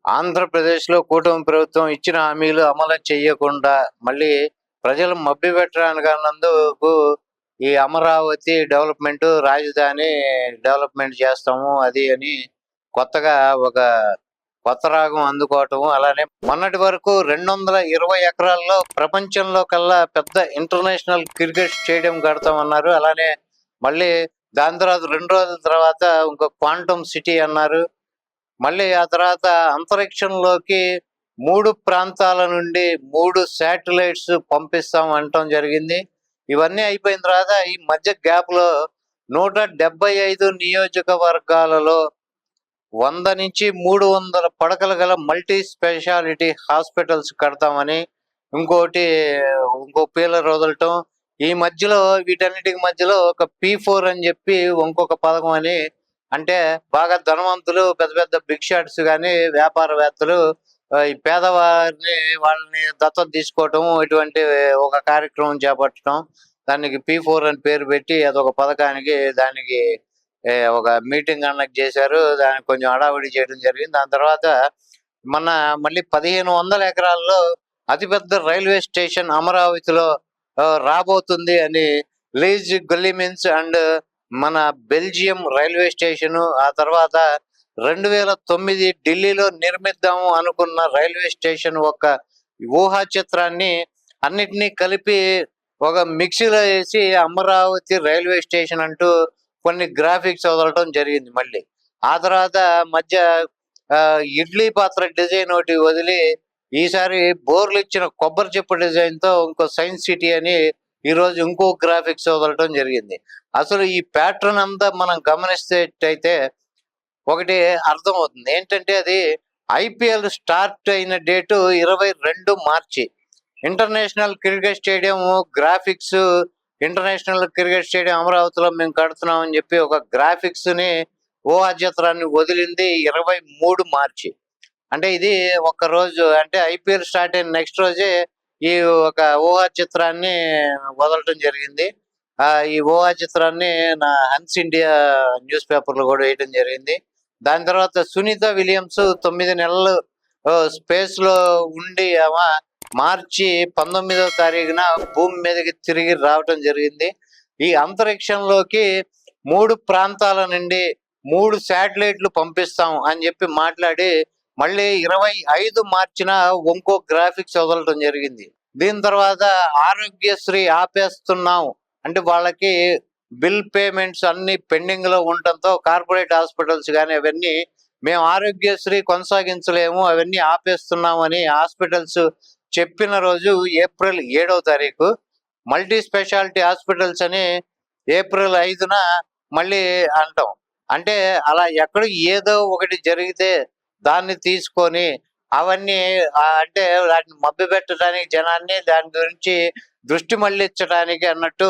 ఆంధ్రప్రదేశ్‌లో కూటమి ప్రభుత్వం ఇచ్చిన హామీలు అమలు చేయకుండా, మళ్ళీ ప్రజలు మభ్యపెట్టడానికన్నందుకు ఈ అమరావతి డెవలప్‌మెంటు, రాజధాని డెవలప్‌మెంట్ చేస్తాము అది అని కొత్తగా ఒక కొత్త రాగం అందుకోవటము. అలానే మొన్నటి వరకు 220 ఎకరాల్లో ప్రపంచంలో కల్లా పెద్ద ఇంటర్నేషనల్ క్రికెట్ స్టేడియం కడతామన్నారు. అలానే మళ్ళీ దాని తర్వాత 2 రోజుల తర్వాత ఇంకో క్వాంటమ్ సిటీ అన్నారు. మళ్ళీ ఆ తర్వాత అంతరిక్షంలోకి 3 ప్రాంతాల నుండి 3 శాటిలైట్స్ పంపిస్తాం అనటం జరిగింది. ఇవన్నీ అయిపోయిన తర్వాత ఈ మధ్య గ్యాప్‌లో 175 నియోజకవర్గాలలో 100-300 పడకలు గల మల్టీ స్పెషాలిటీ హాస్పిటల్స్ కడతామని ఇంకో పీలర్ వదలటం. ఈ మధ్యలో వీటన్నిటికి మధ్యలో ఒక P4 అని చెప్పి ఇంకొక పథకం అని, అంటే బాగా ధనవంతులు పెద్ద పెద్ద బిగ్ షాట్స్ కానీ వ్యాపారవేత్తలు ఈ పేదవారిని వాళ్ళని దత్తత తీసుకోవటం, ఇటువంటి ఒక కార్యక్రమం చేపట్టడం. దానికి P4 అని పేరు పెట్టి అదొక పథకానికి దానికి ఒక మీటింగ్ కండక్ట్ చేశారు. దానికి కొంచెం హడావిడి చేయడం జరిగింది. దాని తర్వాత మొన్న మళ్ళీ 1500 ఎకరాల్లో అతిపెద్ద రైల్వే స్టేషన్ అమరావతిలో రాబోతుంది అని లీజ్ గల్లిమిన్స్ అండ్ మన బెల్జియం రైల్వే స్టేషను, ఆ తర్వాత 2009 ఢిల్లీలో నిర్మిద్దాము అనుకున్న రైల్వే స్టేషన్ ఒక ఊహా చిత్రాన్ని అన్నిటినీ కలిపి ఒక మిక్సీలో వేసి అమరావతి రైల్వే స్టేషన్ అంటూ కొన్ని గ్రాఫిక్స్ వదలటం జరిగింది. మళ్ళీ ఆ తర్వాత మధ్య ఇడ్లీ పాత్ర డిజైన్ ఒకటి వదిలి ఈసారి బోర్లు ఇచ్చిన కొబ్బరి చెప్పు డిజైన్తో ఇంకో సైన్స్ సిటీ అని ఈరోజు ఇంకో గ్రాఫిక్స్ వదలటం జరిగింది. అసలు ఈ ప్యాటర్న్ అంతా మనం గమనిస్తేటైతే ఒకటి అర్థమవుతుంది. ఏంటంటే అది IPL స్టార్ట్ అయిన డేటు 22 మార్చి. International cricket stadium graphics, international cricket stadium అమరావతిలో మేము కడుతున్నాం అని చెప్పి ఒక గ్రాఫిక్స్ని ఊహా చిత్రాన్ని వదిలింది 23 మార్చి. అంటే ఇది ఒక రోజు, అంటే IPL స్టార్ట్ అయిన నెక్స్ట్ రోజే ఈ ఒక ఊహా చిత్రాన్ని వదలటం జరిగింది. ఈ ఊహా చిత్రాన్ని నా హన్స్ ఇండియా న్యూస్ పేపర్లో కూడా వేయడం జరిగింది. దాని తర్వాత సునీత విలియమ్స్ 9 నెలలు స్పేస్ లో ఉండి ఆమె మార్చి 19వ తారీఖున భూమి మీదకి తిరిగి రావటం జరిగింది. ఈ అంతరిక్షంలోకి 3 ప్రాంతాల నుండి 3 శాటిలైట్లు పంపిస్తాం అని చెప్పి మాట్లాడి మళ్ళీ 25 మార్చిన ఇంకో గ్రాఫిక్స్ వదలటం జరిగింది. దీని తర్వాత ఆరోగ్యశ్రీ ఆపేస్తున్నాం అంటే వాళ్ళకి బిల్ పేమెంట్స్ అన్ని పెండింగ్ లో ఉండటంతో కార్పొరేట్ హాస్పిటల్స్ కానీ అవన్నీ మేము ఆరోగ్యశ్రీ కొనసాగించలేము, అవన్నీ ఆపేస్తున్నామని హాస్పిటల్స్ చెప్పిన రోజు ఏప్రిల్ 7వ తారీఖు. మల్టీ స్పెషాలిటీ హాస్పిటల్స్ అని ఏప్రిల్ 5న మళ్ళీ అంటాం. అంటే అలా ఎక్కడ ఏదో ఒకటి జరిగితే దాన్ని తీసుకొని అవన్నీ అంటే వాటిని మభ్యపెట్టడానికి జనాన్ని దాని గురించి దృష్టి మళ్ళించడానికి అన్నట్టు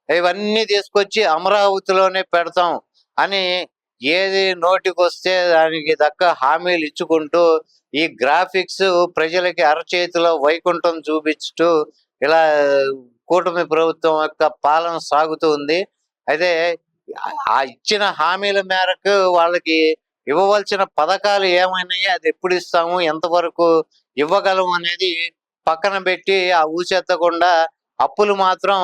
ఇవన్నీ తీసుకొచ్చి అమరావతిలోనే పెడతాం అని ఏది నోటికొస్తే దానికి దక్క హామీలు ఇచ్చుకుంటూ ఈ గ్రాఫిక్స్ ప్రజలకి అరచేతిలో వైకుంఠం చూపించుతూ ఇలా కూటమి ప్రభుత్వం యొక్క పాలన సాగుతూ ఉంది. అయితే ఆ ఇచ్చిన హామీల మేరకు వాళ్ళకి ఇవ్వవలసిన పథకాలు ఏమైనాయి, అది ఎప్పుడు ఇస్తాము, ఎంతవరకు ఇవ్వగలము అనేది పక్కన పెట్టి ఆ ఊసెత్తకుండా అప్పులు మాత్రం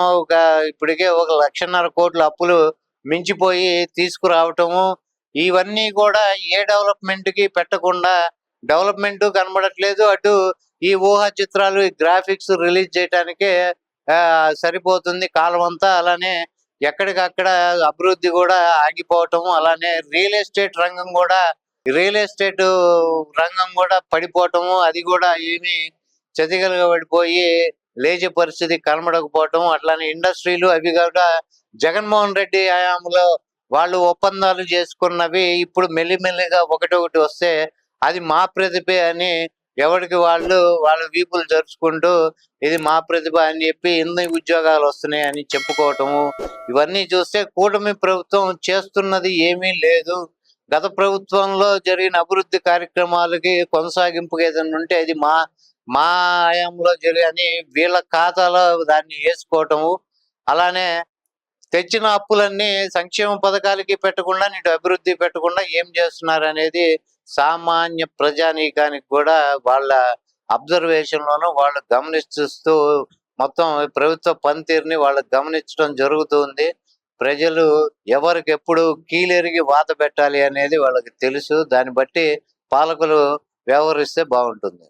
ఇప్పటికే 1,50,000 కోట్ల అప్పులు మించిపోయి తీసుకురావటము, ఇవన్నీ కూడా ఏ డెవలప్మెంట్ కి పెట్టకుండా, డెవలప్మెంట్ కనబడట్లేదు, అటు ఈ ఊహా చిత్రాలు ఈ గ్రాఫిక్స్ రిలీజ్ చేయడానికే సరిపోతుంది కాలం అంతా. అలానే ఎక్కడికక్కడ అభివృద్ధి కూడా ఆగిపోవటము, అలానే రియల్ ఎస్టేట్ రంగం కూడా పడిపోవటము, అది కూడా ఏమి చతికిలగా పడిపోయి లేచే పరిస్థితి కనబడకపోవటం. అట్లానే ఇండస్ట్రీలు అవి కూడా జగన్మోహన్ రెడ్డి హయాంలో వాళ్ళు ఒప్పందాలు చేసుకున్నవి ఇప్పుడు మెల్లిమెల్లిగా ఒకటొకటి వస్తే అది మా ప్రతిభే అని ఎవరికి వాళ్ళ వీపులు జరుచుకుంటూ ఇది మా ప్రతిభ అని చెప్పి ఇన్ని ఉద్యోగాలు వస్తున్నాయి అని చెప్పుకోవటము, ఇవన్నీ చూస్తే కూటమి ప్రభుత్వం చేస్తున్నది ఏమీ లేదు. గత ప్రభుత్వంలో జరిగిన అభివృద్ధి కార్యక్రమాలకి కొనసాగింపుగా ఏదైనా ఉంటే అది మా హయాంలో అని వీళ్ళ ఖాతాలో దాన్ని వేసుకోవటము, అలానే తెచ్చిన అప్పులన్నీ సంక్షేమ పథకాలకి పెట్టకుండా ఇటు అభివృద్ధి పెట్టకుండా ఏం చేస్తున్నారు అనేది సామాన్య ప్రజానీకానికి కూడా వాళ్ళ అబ్జర్వేషన్‌లోనూ వాళ్ళు గమనిస్తూ మొత్తం ప్రభుత్వ పనితీరుని వాళ్ళు గమనించడం జరుగుతుంది. ప్రజలు ఎవరికెప్పుడు కీలెరిగి వాత పెట్టాలి అనేది వాళ్ళకి తెలుసు. దాన్ని బట్టి పాలకులు వ్యవహరిస్తే బావుంటుంది.